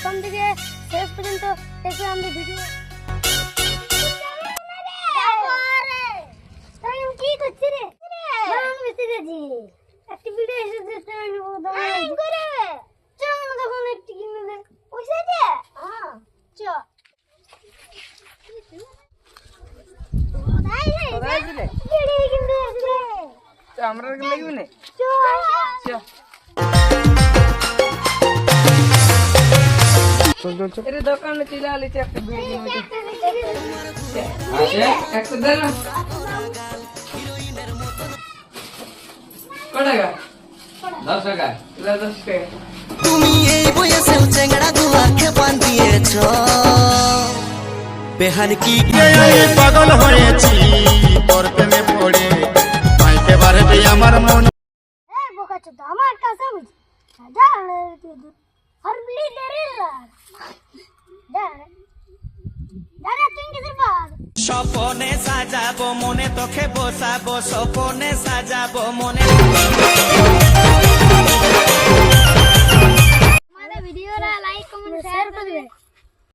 প্রথম থেকে শেষ পর্যন্ত দেখবে আমাদের ভিডিও। কি করছি রে? আমি বেঁচে গেছি। একটি ভিডিও এসেছে আমি করে চল না তখন একটি কিনে দে। পয়সা দে। হ্যাঁ চ আমরা লাগবে না এর দোকানে চলে আলিছে একটা বিড়ি একশো দেন না কটাকা 10 টাকা 10 টাকা তুমি এই বয়সে চেংড়া গুলাকে বান্ধিয়েছ বেহার কি পাগল হয়েছি তোর প্রেমে পড়ে মাইকে বারবে আমার মন। এই বোকা চোদা আমার কাছে বুঝি যা রে তুই আর বিড়ি দে রে যা রে তুই কিসের বাদ স্বপনে সাজাবো মনে তোকে বসাবো স্বপনে সাজাবো মনে